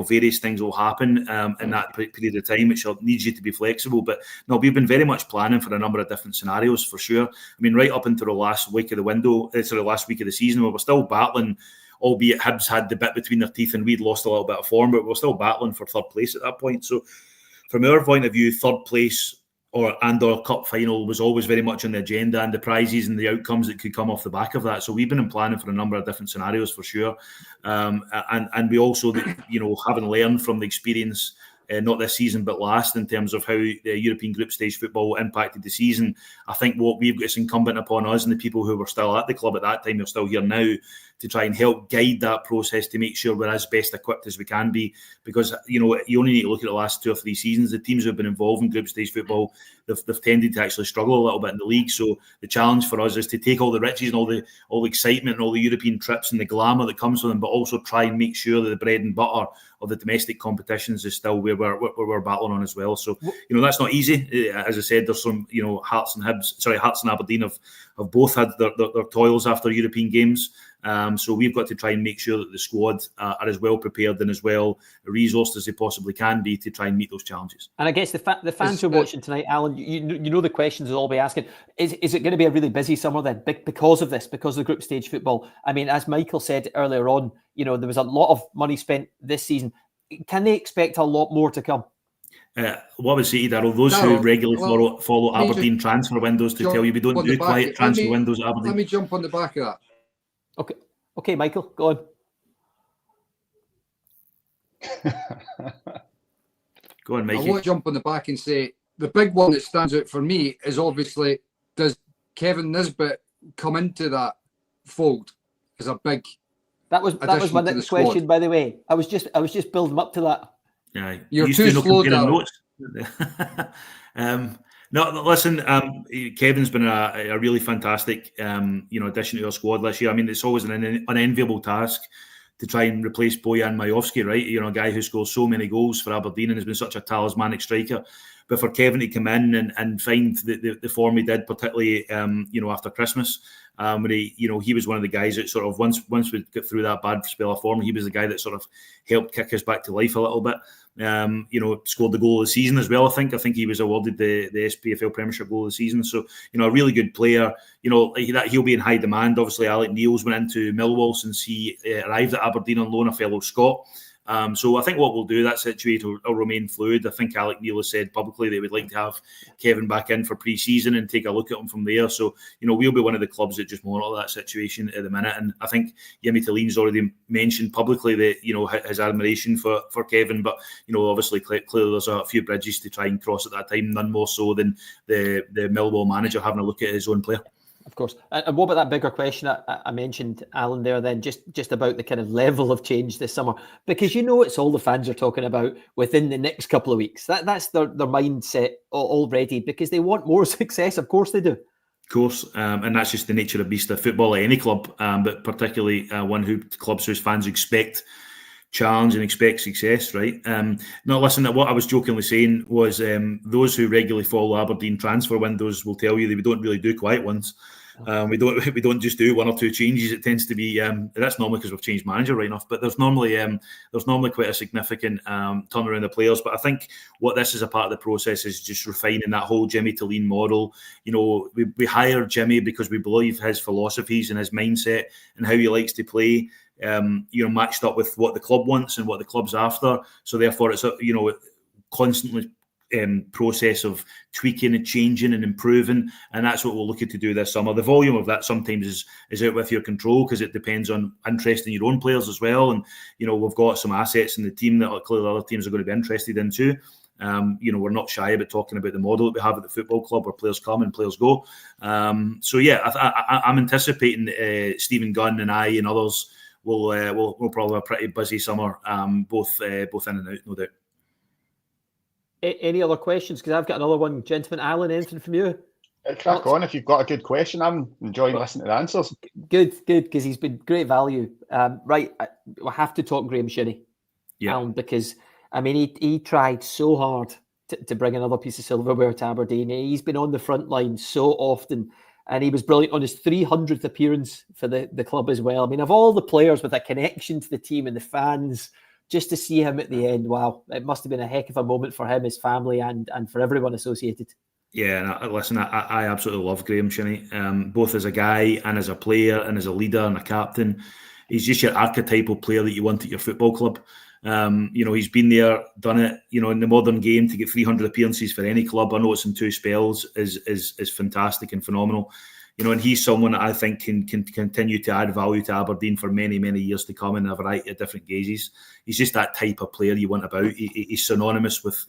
various things will happen in that period of time, which needs you to be flexible. But no, we've been very much planning for a number of different scenarios for sure. I mean, right up until the last week of the season, we were still battling, albeit Hibs had the bit between their teeth and we'd lost a little bit of form, but we were still battling for third place at that point. So from our point of view, third place or cup final was always very much on the agenda, and the prizes and the outcomes that could come off the back of that. So we've been planning for a number of different scenarios for sure, and we also, having learned from the experience, not this season but last, in terms of how the European group stage football impacted the season. I think what we've got is incumbent upon us and the people who were still at the club at that time, they're still here now, to try and help guide that process to make sure we're as best equipped as we can be. Because, you only need to look at the last 2 or 3 seasons. The teams who have been involved in group stage football, they've tended to actually struggle a little bit in the league. So the challenge for us is to take all the riches and all the excitement and all the European trips and the glamour that comes with them, but also try and make sure that the bread and butter of the domestic competitions is still where we're battling on as well. So, that's not easy. As I said, there's some, Hearts and Aberdeen have both had their toils after European games. So we've got to try and make sure that the squad are as well prepared and as well resourced as they possibly can be to try and meet those challenges. And I guess the fans who are watching tonight, Alan, the questions they'll all be asking, is it going to be a really busy summer then because of this, because of the group stage football? I mean, as Michael said earlier on, there was a lot of money spent this season. Can they expect a lot more to come? What I would say to Darryl, those who regularly follow Aberdeen transfer windows to tell you we don't do quiet transfer windows at Aberdeen. Let me jump on the back of that. Okay, Michael, go on. Go on, Mikey. I want to jump on the back and say the big one that stands out for me is obviously, does Kevin Nisbet come into that fold as a big? That was my next question, by the way. I was just building up to that. Yeah, you're too slow, No, listen, Kevin's been a really fantastic, addition to our squad this year. I mean, it's always an unenviable task to try and replace Bojan Majowski, right? A guy who scores so many goals for Aberdeen and has been such a talismanic striker. But for Kevin to come in and find the form he did, particularly, after Christmas, when he was one of the guys that sort of, once we got through that bad spell of form, he was the guy that sort of helped kick us back to life a little bit. Scored the goal of the season as well. I think he was awarded the SPFL Premiership goal of the season. So, a really good player. He'll be in high demand. Obviously, Alec Neil's went into Millwall since he arrived at Aberdeen on loan, a fellow Scot. So I think what we'll do, that situation will remain fluid. I think Alec Neil has said publicly they would like to have Kevin back in for pre-season and take a look at him from there. So, we'll be one of the clubs that just monitor that situation at the minute. And I think Jimmy Tilleen's already mentioned publicly that, his admiration for Kevin. But, obviously, clearly there's a few bridges to try and cross at that time, none more so than the Millwall manager having a look at his own player. Of course. And what about that bigger question I mentioned, Alan, there then, just about the kind of level of change this summer? Because it's all the fans are talking about within the next couple of weeks. That's their mindset already, because they want more success. Of course they do. Of course. And that's just the nature of beast of football at any club, but particularly clubs whose fans expect challenge and expect success, right? Now, listen, what I was jokingly saying was those who regularly follow Aberdeen transfer windows will tell you that we don't really do quiet ones. We don't just do one or two changes. It tends to be that's normally because we've changed manager right enough. But there's normally quite a significant turnaround of players. But I think what this is a part of the process is just refining that whole Jimmy Talleen model. We hire Jimmy because we believe his philosophies and his mindset and how he likes to play. Matched up with what the club wants and what the club's after. So therefore, it's constantly process of tweaking and changing and improving, and that's what we're looking to do this summer. The volume of that sometimes is out with your control because it depends on interest in your own players as well. And we've got some assets in the team that clearly other teams are going to be interested in too. We're not shy about talking about the model that we have at the football club where players come and players go. I'm anticipating Stephen Gunn and I and others will probably have a pretty busy summer, both in and out, no doubt. Any other questions? Because I've got another one. Gentlemen, Alan, anything from you? Crack on if you've got a good question. I'm enjoying listening to the answers. Good, because he's been great value. Right, we have to talk Graham Shinnie, Alan, because, he tried so hard to bring another piece of silverware to Aberdeen. He's been on the front line so often, and he was brilliant on his 300th appearance for the club as well. Of all the players with a connection to the team and the fans, just to see him at the end, wow, it must have been a heck of a moment for him, his family, and for everyone associated. Yeah, listen, I absolutely love Graham Shinnie, both as a guy and as a player and as a leader and a captain. He's just your archetypal player that you want at your football club. He's been there, done it. In the modern game, to get 300 appearances for any club, I know it's in 2 spells, is fantastic and phenomenal. And he's someone that I think can continue to add value to Aberdeen for many, many years to come in a variety of different gauges. He's just that type of player you want about. He's synonymous with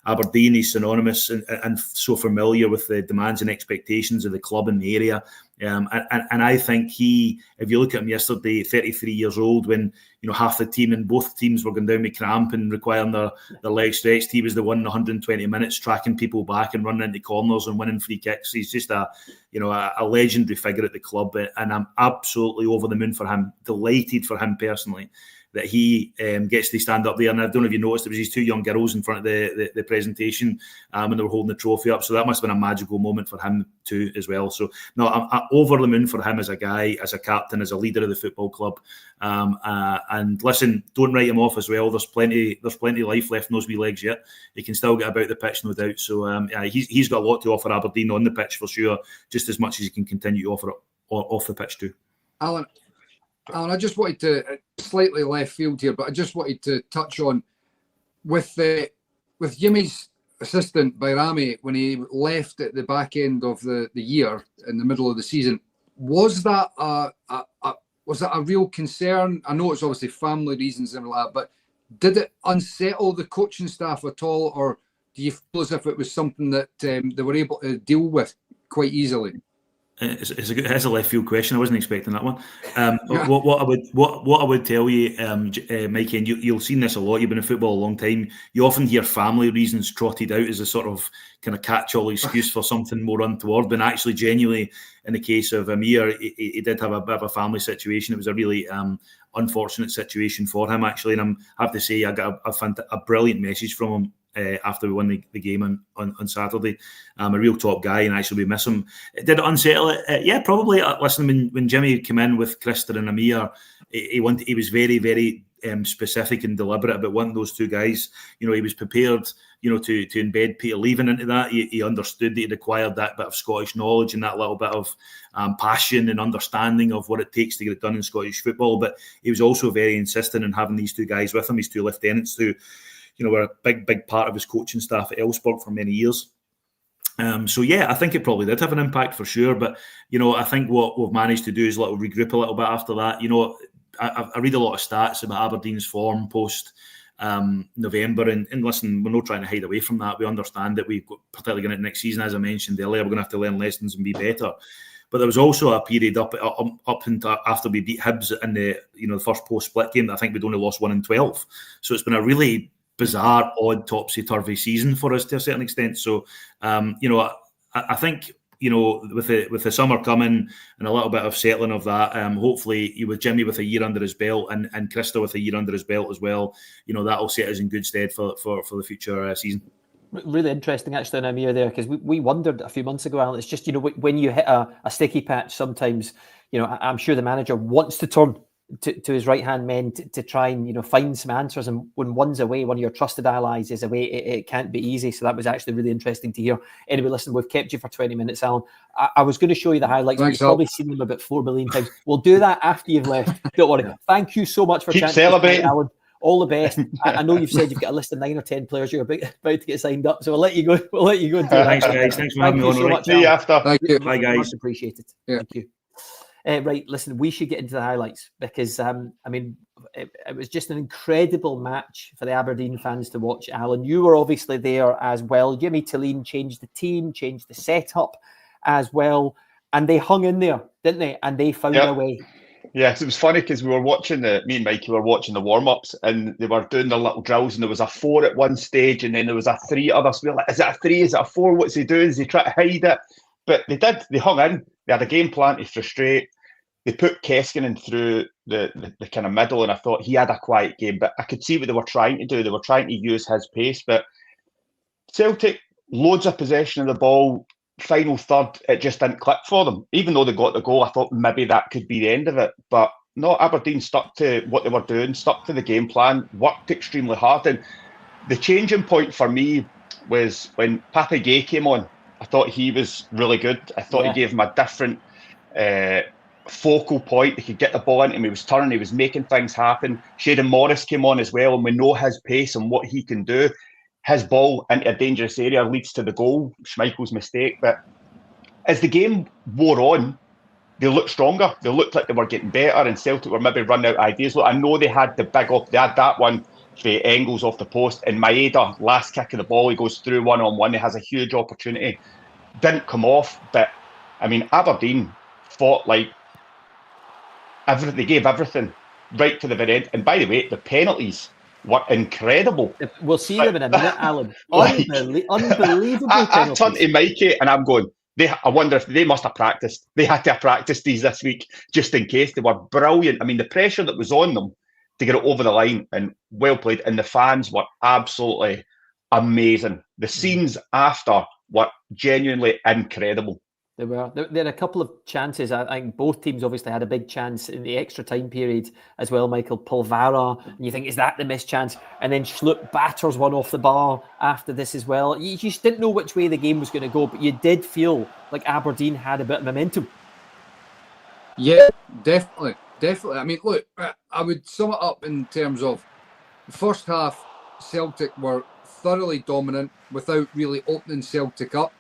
Aberdeen. He's synonymous and so familiar with the demands and expectations of the club in the area. And I think if you look at him yesterday, 33 years old, when half the team and both teams were going down with cramp and requiring their legs stretched, he was the one in 120 minutes tracking people back and running into corners and winning free kicks. He's just a legendary figure at the club, and I'm absolutely over the moon for him, delighted for him personally that he gets to stand up there. And I don't know if you noticed, there was these 2 young girls in front of the presentation when they were holding the trophy up. So that must have been a magical moment for him too as well. So no, I'm over the moon for him as a guy, as a captain, as a leader of the football club. And listen, don't write him off as well. There's plenty of life left in those wee legs yet. He can still get about the pitch, no doubt. So he's got a lot to offer Aberdeen on the pitch for sure, just as much as he can continue to offer it off the pitch too. Alan, I just wanted to, slightly left field here, but I just wanted to touch on with Jimmy's assistant Bayrami when he left at the back end of the year in the middle of the season. Was that a real concern? I know it's obviously family reasons and all that, but did it unsettle the coaching staff at all, or do you feel as if it was something that they were able to deal with quite easily? It's a left field question. I wasn't expecting that one. What I would tell you, Mikey, and you've seen this a lot. You've been in football a long time. You often hear family reasons trotted out as a sort of kind of catch-all excuse for something more untoward. But actually, genuinely, in the case of Amir, he did have a bit of a family situation. It was a really unfortunate situation for him, actually. And I have to say, I got a brilliant message from him after we won the game on Saturday. A real top guy, and actually we miss him. Did it unsettle it? Yeah, probably. Listen, when Jimmy came in with Krista and Amir, he was very, very specific and deliberate about wanting those 2 guys. He was prepared, to embed Peter Leaving into that. He understood that he'd acquired that bit of Scottish knowledge and that little bit of passion and understanding of what it takes to get it done in Scottish football. But he was also very insistent on having these 2 guys with him, his 2 lieutenants who were a big part of his coaching staff at Elfsborg for many years. So yeah, I think it probably did have an impact for sure. But I think what we've managed to do is regroup a little bit after that. I read a lot of stats about Aberdeen's form post November, and listen, we're not trying to hide away from that. We understand that we've got, particularly going into next season, as I mentioned earlier, we're going to have to learn lessons and be better. But there was also a period up until after we beat Hibs in the first post-split game that I think we'd only lost 1 in 12. So it's been a really bizarre, odd, topsy-turvy season for us to a certain extent. So, I think, with the summer coming and a little bit of settling of that, hopefully with Jimmy with a year under his belt and Krista with a year under his belt as well, that'll set us in good stead for the future season. Really interesting, actually, on Amir there, because we wondered a few months ago, Alan. It's just, when you hit a sticky patch, sometimes, I'm sure the manager wants to turn to his right-hand men to try and, find some answers. And when one's away, one of your trusted allies is away, it can't be easy. So that was actually really interesting to hear. Anyway, listen, we've kept you for 20 minutes, Alan. I was going to show you the highlights. Thanks, You've probably seen them about 4 million times. We'll do that after you've left. Don't worry. Yeah. Thank you so much for keep celebrating, Alan. All the best. I know you've said you've got a list of 9 or 10 players you're about to get signed up, so we'll let you go. We'll let you go and do that. Thanks, guys. Thanks for having me on. So much, see you after. Thank you. Bye, guys. Much appreciated. Yeah. Thank you. Right, listen, we should get into the highlights because, it was just an incredible match for the Aberdeen fans to watch, Alan. You were obviously there as well. Jimmy Tilleen changed the team, changed the setup as well, and they hung in there, didn't they? And they found a way. Yes, it was funny because we were watching me and Mikey were watching the warm-ups and they were doing their little drills, and there was a 4 at one stage and then there was a 3 at others. We were like, is it a 3? Is it a 4? What's he doing? Is he trying to hide it? But they hung in. They had a game plan to frustrate. They put Keskinen through the kind of middle, and I thought he had a quiet game, but I could see what they were trying to do. They were trying to use his pace, but Celtic, loads of possession of the ball. Final third, it just didn't click for them. Even though they got the goal, I thought maybe that could be the end of it. But no, Aberdeen stuck to what they were doing, stuck to the game plan, worked extremely hard. And the changing point for me was when Pape Gay came on. I thought he was really good. I thought he gave him a different focal point. He could get the ball into him. He was turning. He was making things happen. Shayden Morris came on as well, and we know his pace and what he can do. His ball into a dangerous area leads to the goal, Schmeichel's mistake. But as the game wore on, they looked stronger. They looked like they were getting better, and Celtic were maybe running out of ideas. Look, I know they had they had that one for Engels off the post, and Maeda, last kick of the ball, he goes through one-on-one. He has a huge opportunity. Didn't come off, but Aberdeen fought like they gave everything right to the very end. And by the way, the penalties were incredible. We'll see them in a minute, Alan. Unbelievable I turned to Mikey and I'm going, I wonder if they must have practiced. They had to have practiced these this week just in case. They were brilliant. I mean, the pressure that was on them to get it over the line, and well played. And the fans were absolutely amazing. The scenes after were genuinely incredible. There had a couple of chances. I think both teams obviously had a big chance in the extra time period as well, Michael. Polvara, and you think, is that the missed chance? And then Schlupp batters one off the bar after this as well. You just didn't know which way the game was going to go, but you did feel like Aberdeen had a bit of momentum. Yeah, definitely. I mean, look, I would sum it up in terms of the first half, Celtic were thoroughly dominant without really opening Celtic up.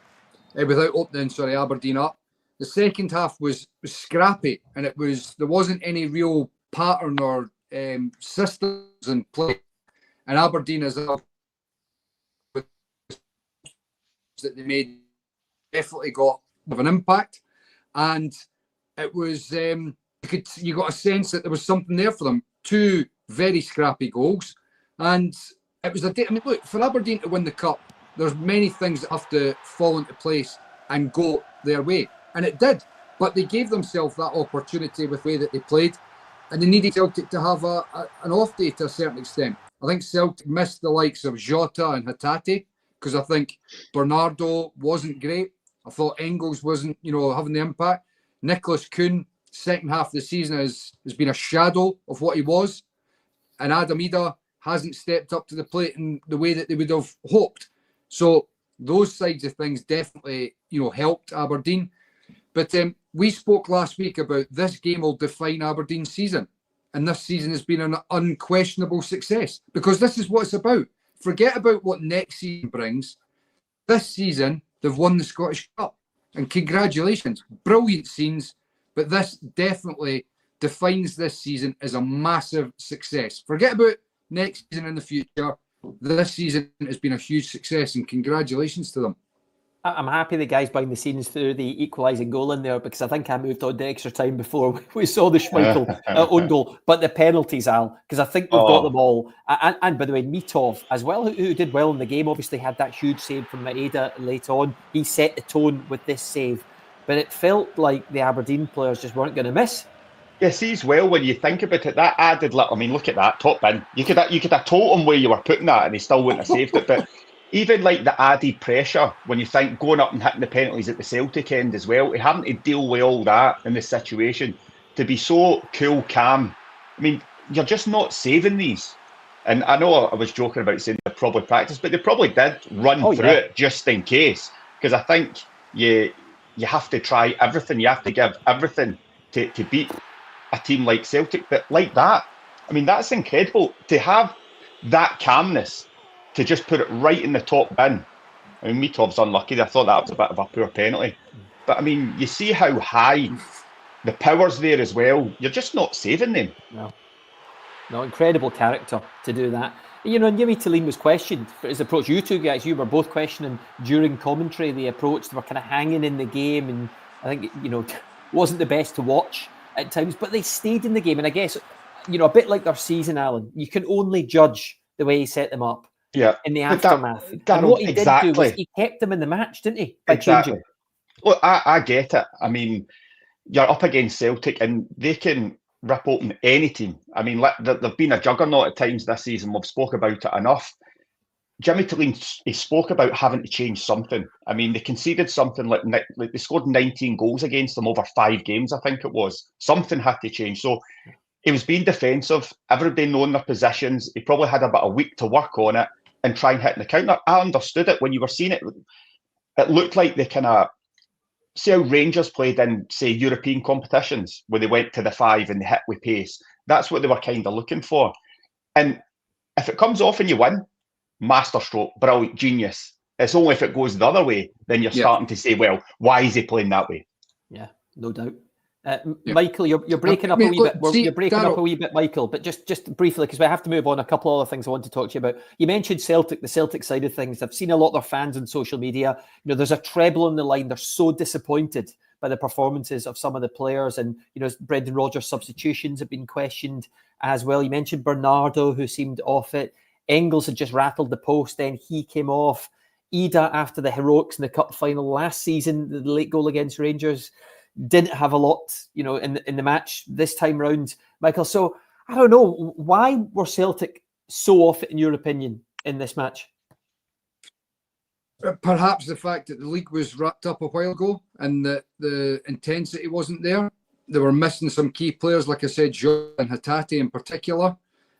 Without opening, Aberdeen up. The second half was scrappy, and there wasn't any real pattern or systems in play. And Aberdeen, as that they made, definitely got of an impact. And it was you got a sense that there was something there for them. 2 very scrappy goals, and it was look, for Aberdeen to win the cup, there's many things that have to fall into place and go their way. And it did. But they gave themselves that opportunity with the way that they played. And they needed Celtic to have an off day to a certain extent. I think Celtic missed the likes of Jota and Hatate, because I think Bernardo wasn't great. I thought Engels wasn't, having the impact. Nicholas Kuhn, second half of the season, has been a shadow of what he was. And Adam Ida hasn't stepped up to the plate in the way that they would have hoped. So those sides of things definitely, helped Aberdeen. But we spoke last week about this game will define Aberdeen's season. And this season has been an unquestionable success, because this is what it's about. Forget about what next season brings. This season, they've won the Scottish Cup. And congratulations. Brilliant scenes. But this definitely defines this season as a massive success. Forget about next season in the future. This season has been a huge success, and congratulations to them. I'm happy the guys behind the scenes threw the equalising goal in there, because I think I moved on to extra time before we saw the Schmeichel own goal. But the penalties, Al, because I think we've got them all. And by the way, Mitov as well, who did well in the game, obviously had that huge save from Maeda late on. He set the tone with this save. But it felt like the Aberdeen players just weren't going to miss. Yeah, see as well, when you think about it, that added little, look at that, top bin. You could have told him where you were putting that and he still wouldn't have saved it. But even like the added pressure when you think going up and hitting the penalties at the Celtic end as well, having to deal with all that in this situation, to be so cool, calm. I mean, you're just not saving these. And I know I was joking about saying they probably practiced, but they probably did run through it just in case. Because I think you have to try everything. You have to give everything to beat a team like Celtic. But like that, I mean, that's incredible. To have that calmness, to just put it right in the top bin. I mean, Mitov's unlucky. I thought that was a bit of a poor penalty. But I mean, you see how high the power's there as well. You're just not saving them. No, incredible character to do that. You know, Jimmy Tillin was questioned for his approach. You two guys, you were both questioning during commentary the approach. They were kind of hanging in the game, and I think, you know, wasn't the best to watch at times, but they stayed in the game. And I guess, you know, a bit like their season, Alan, you can only judge the way he set them up in the aftermath. And what he did do was he kept them in the match, didn't he? By changing. Look, I get it. I mean, you're up against Celtic and they can rip open any team. I mean, they've been a juggernaut at times this season. We've spoke about it enough. Jimmy Tillin, he spoke about having to change something. I mean, they conceded something like they scored 19 goals against them over 5 games, I think it was. Something had to change. So he was being defensive, everybody knowing their positions. He probably had about a week to work on it and try and hit the counter. I understood it when you were seeing it. It looked like they kind of, see how Rangers played in, say, European competitions where they went to the 5 and they hit with pace. That's what they were kind of looking for. And if it comes off and you win, masterstroke, brilliant, genius. It's only if it goes the other way, then you're starting to say, well, why is he playing that way? Yeah, no doubt. Michael, you're breaking up a wee bit. You're breaking up a wee bit, Michael. But just briefly, because we have to move on. A couple of other things I want to talk to you about. You mentioned Celtic, the Celtic side of things. I've seen a lot of their fans on social media. You know, there's a treble on the line. They're so disappointed by the performances of some of the players, and you know, Brendan Rodgers' substitutions have been questioned as well. You mentioned Bernardo, who seemed off it. Engels had just rattled the post, then he came off. Ida, after the heroics in the cup final last season, the late goal against Rangers, didn't have a lot, you know, in the match this time round, Michael. So I don't know, why were Celtic so off it, in your opinion, in this match? Perhaps the fact that the league was wrapped up a while ago and that the intensity wasn't there. They were missing some key players, like I said, Joe and Hatate in particular.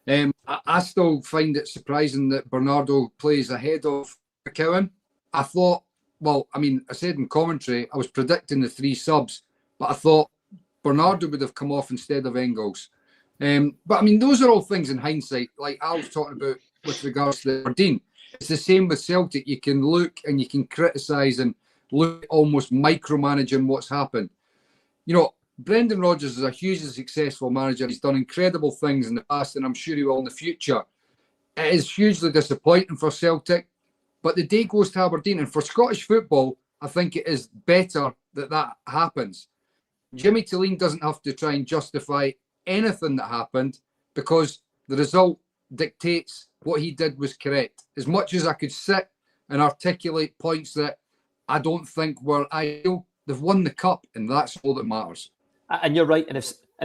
I still find it surprising that Bernardo plays ahead of McCowan. I thought, well, I mean, I said in commentary, I was predicting the 3 subs, but I thought Bernardo would have come off instead of Engels. But I mean, those are all things in hindsight, like I was talking about with regards to the Aberdeen. It's the same with Celtic. You can look and you can criticise and look almost micromanaging what's happened. You know, Brendan Rodgers is a hugely successful manager. He's done incredible things in the past, and I'm sure he will in the future. It is hugely disappointing for Celtic, but the day goes to Aberdeen, and for Scottish football, I think it is better that that happens. Jimmy Tillin doesn't have to try and justify anything that happened because the result dictates what he did was correct. As much as I could sit and articulate points that I don't think were ideal, they've won the cup, and that's all that matters. And you're right. And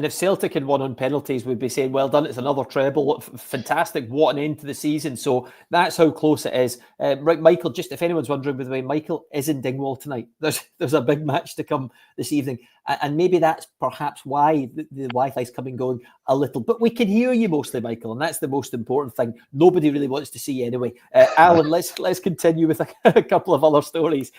if Celtic had won on penalties, we'd be saying, well done, it's another treble. Fantastic. What an end to the season. So that's how close it is. Right, Michael, just if anyone's wondering, by the way, Michael is in Dingwall tonight. There's a big match to come this evening. And maybe that's perhaps why the Wi-Fi's coming going a little. But we can hear you mostly, Michael, and that's the most important thing. Nobody really wants to see you anyway. Alan, let's continue with a couple of other stories.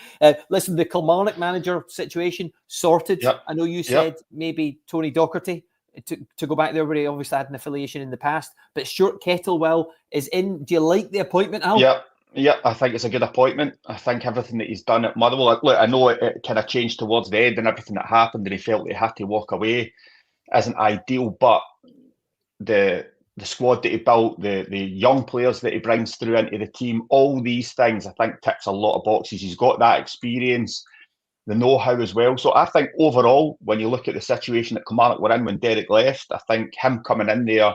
Listen, the Kilmarnock manager situation sorted. Yep. I know you said maybe Tony Docherty to go back there, where he obviously had an affiliation in the past. But Stuart Kettlewell is in. Do you like the appointment, Al? Yeah, I think it's a good appointment. I think everything that he's done at Motherwell, look, I know it kind of changed towards the end and everything that happened, and he felt he had to walk away isn't ideal, but the squad that he built, the young players that he brings through into the team, all these things, I think ticks a lot of boxes. He's got that experience, the know-how as well. So I think overall, when you look at the situation that Kilmarnock were in when Derek left, I think him coming in there,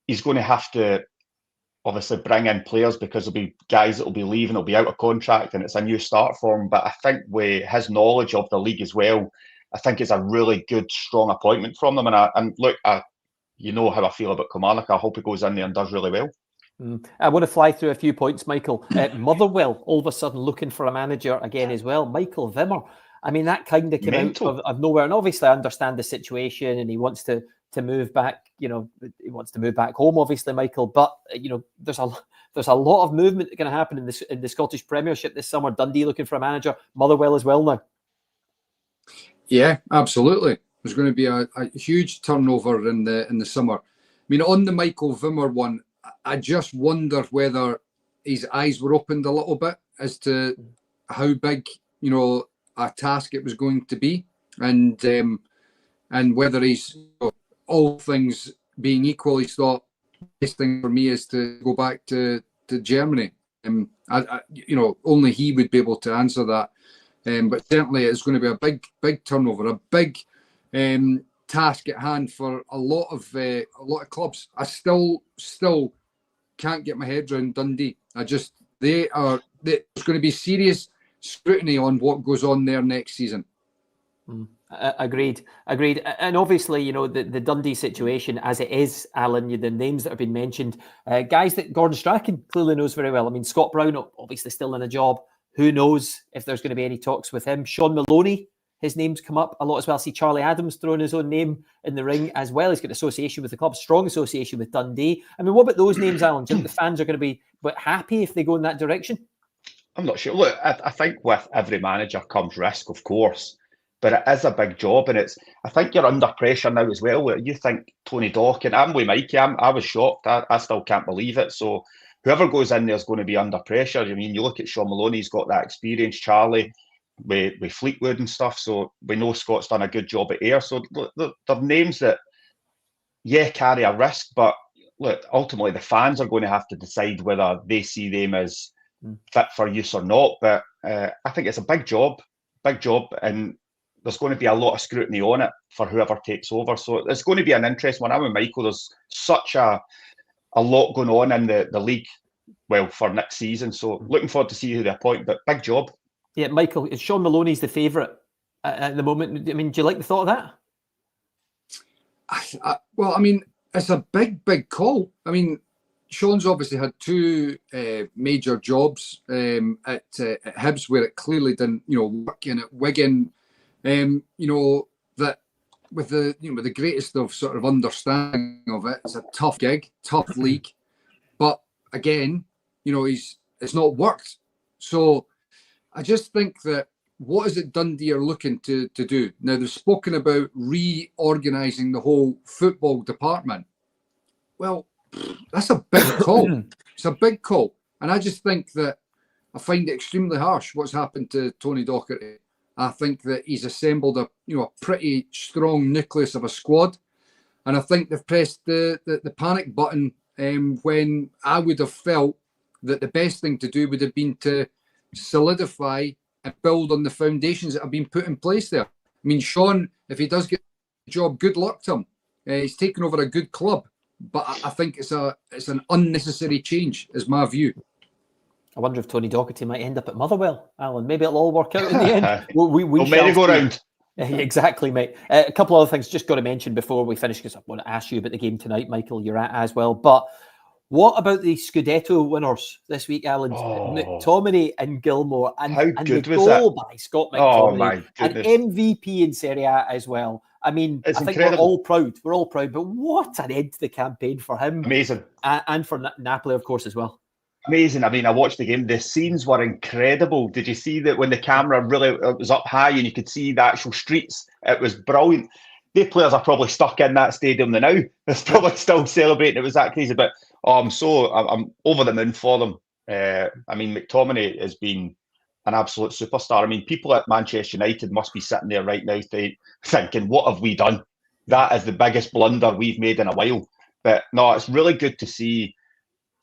he's going to have to obviously bring in players because there'll be guys that will be leaving, will be out of contract, and it's a new start for him. But I think with his knowledge of the league as well, I think it's a really good, strong appointment from them. And look, you know how I feel about Kilmarnock. I hope he goes in there and does really well. I want to fly through a few points, Michael. Motherwell, all of a sudden looking for a manager again as well. Michael Vimmer. I mean, that kind of came out of nowhere. And obviously, I understand the situation and he wants to move back, he wants to move back home, obviously, Michael. But, there's a lot of movement going to happen in the Scottish Premiership this summer. Dundee looking for a manager. Motherwell as well now. Yeah, absolutely. There's going to be a huge turnover in the summer. I mean, on the Michael Vimmer one, I just wonder whether his eyes were opened a little bit as to how big, a task it was going to be, and whether he's, all things being equal, he thought the best thing for me is to go back to Germany. Only he would be able to answer that. But certainly it's going to be a big turnover, a big task at hand for a lot of clubs. I still can't get my head around Dundee. There's going to be serious scrutiny on what goes on there next season. Agreed. And obviously, the Dundee situation as it is, Alan, the names that have been mentioned, guys that Gordon Strachan clearly knows very well. I mean, Scott Brown, obviously still in a job. Who knows if there's going to be any talks with him? Sean Maloney, his name's come up a lot as well. I see Charlie Adams throwing his own name in the ring as well. He's got association with the club, strong association with Dundee. I mean, what about those names, Alan? Do you think the fans are going to be happy if they go in that direction? I'm not sure. Look, I think with every manager comes risk, of course, but it is a big job, and I think you're under pressure now as well. You think Tony Dawkins, I'm with Mikey, I was shocked. I still can't believe it. So whoever goes in there is going to be under pressure. I mean, you look at Sean Maloney, he's got that experience, Charlie, with Fleetwood and stuff. So we know Scott's done a good job at Ayr. So they're names that, carry a risk. But look, ultimately the fans are going to have to decide whether they see them as fit for use or not. But I think it's a big job. And there's going to be a lot of scrutiny on it for whoever takes over. So it's going to be an interesting one. I'm with Michael. There's such a lot going on in the league, for next season. So looking forward to see who they appoint, but big job. Yeah, Michael, Sean Maloney's the favourite at the moment. I mean, do you like the thought of that? Well, I mean, it's a big call. I mean, Sean's obviously had two major jobs at Hibs where it clearly didn't, work, in at Wigan. That with the greatest of sort of understanding of it, it's a tough gig, tough league, but again, it's not worked. So I just think that what is it Dundee are looking to do now? They've spoken about reorganising the whole football department. Well, that's a big call. It's a big call, and I just think that I find it extremely harsh what's happened to Tony Docherty. I think that he's assembled a pretty strong nucleus of a squad, and I think they've pressed the panic button when I would have felt that the best thing to do would have been to solidify and build on the foundations that have been put in place there. I mean, Sean, if he does get the job, good luck to him. He's taken over a good club, but I think it's an unnecessary change, is my view. I wonder if Tony Docherty might end up at Motherwell, Alan. Maybe it'll all work out in the end. We merry-go-round. Exactly, mate. A couple of other things just got to mention before we finish, because I want to ask you about the game tonight, Michael. You're at as well. But what about the Scudetto winners this week, Alan? McTominay and Gilmore, and the goal by Scott McTominay, my goodness, an MVP in Serie A as well. I mean, I think incredible. We're all proud. But what an end to the campaign for him. Amazing. And for Napoli, of course, as well. Amazing. I mean, I watched the game. The scenes were incredible. Did you see that when the camera really was up high and you could see the actual streets? It was brilliant. The players are probably stuck in that stadium now. They're probably still celebrating. It was that crazy. But I'm over the moon for them. I mean, McTominay has been an absolute superstar. I mean, people at Manchester United must be sitting there right now thinking, what have we done? That is the biggest blunder we've made in a while. But no, it's really good to see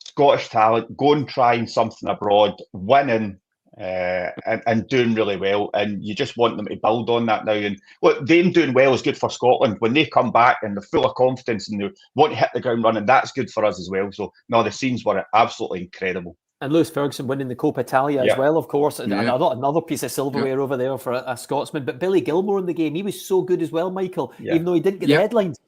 Scottish talent going trying something abroad, winning and doing really well. And you just want them to build on that now. And look, them doing well is good for Scotland. When they come back and they're full of confidence and they want to hit the ground running, that's good for us as well. So no, the scenes were absolutely incredible. And Lewis Ferguson winning the Coppa Italia as well, of course. And another piece of silverware over there for a Scotsman. But Billy Gilmore in the game, he was so good as well, Michael, even though he didn't get the headlines.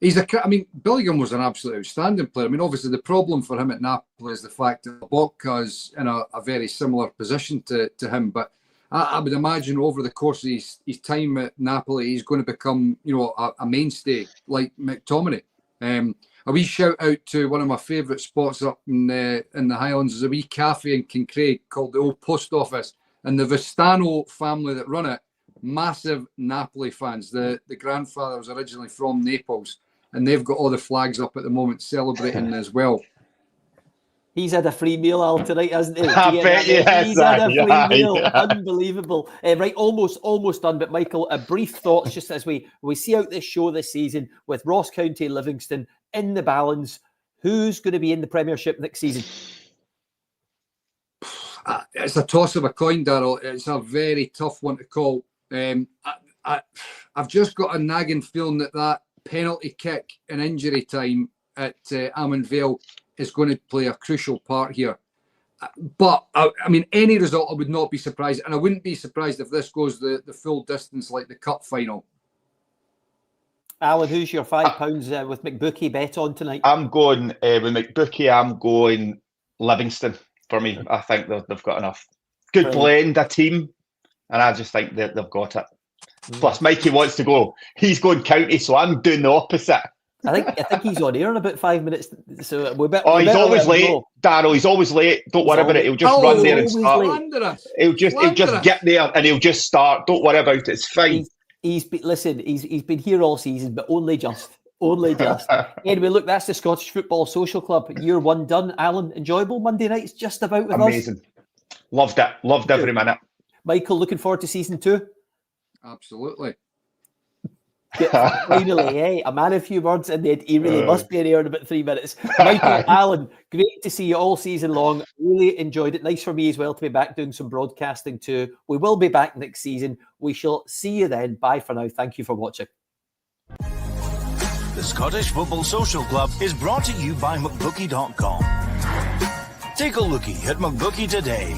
I mean, Billingham was an absolute outstanding player. I mean, obviously the problem for him at Napoli is the fact that Bocca is in a very similar position to him. But I would imagine over the course of his time at Napoli, he's going to become, a mainstay like McTominay. A wee shout out to one of my favourite spots up in the Highlands. There's a wee cafe in Kincraig called the Old Post Office, and the Vistano family that run it, massive Napoli fans. The grandfather was originally from Naples, and they've got all the flags up at the moment celebrating as well. He's had a free meal, Al, tonight, hasn't he? I bet he has. He's had a free meal. Yeah. Unbelievable. Right, almost done. But Michael, a brief thoughts just as we see out this show this season with Ross County, Livingston in the balance. Who's going to be in the Premiership next season? It's a toss of a coin, Darryl. It's a very tough one to call. I've just got a nagging feeling that penalty kick in injury time at Amon Vale is going to play a crucial part here. But, I mean, any result I would not be surprised. And I wouldn't be surprised if this goes the full distance like the cup final. Alan, who's your £5 with McBookie bet on tonight? I'm going with McBookie. I'm going Livingston for me. I think they've got enough. Good blend of team. And I just think that they've got it. Plus, Mikey wants to go. He's going county, so I'm doing the opposite. I think he's on air in about 5 minutes. So he's always late, Darryl. He's always late. Don't worry about it. He'll just run there and start. He'll just get there and he'll just start. Don't worry about it. It's fine. He's been here all season, but only just. Anyway, look, that's the Scottish Football Social Club. Year one done. Alan, enjoyable Monday nights just about with Amazing. Loved it. Loved every minute. Michael, looking forward to season 2? Absolutely. Finally, a man of few words, and he really must be in here in about 3 minutes. Michael, Alan, great to see you all season long. Really enjoyed it. Nice for me as well to be back doing some broadcasting too. We will be back next season. We shall see you then. Bye for now. Thank you for watching. The Scottish Football Social Club is brought to you by McBookie.com. Take a lookie at McBookie today.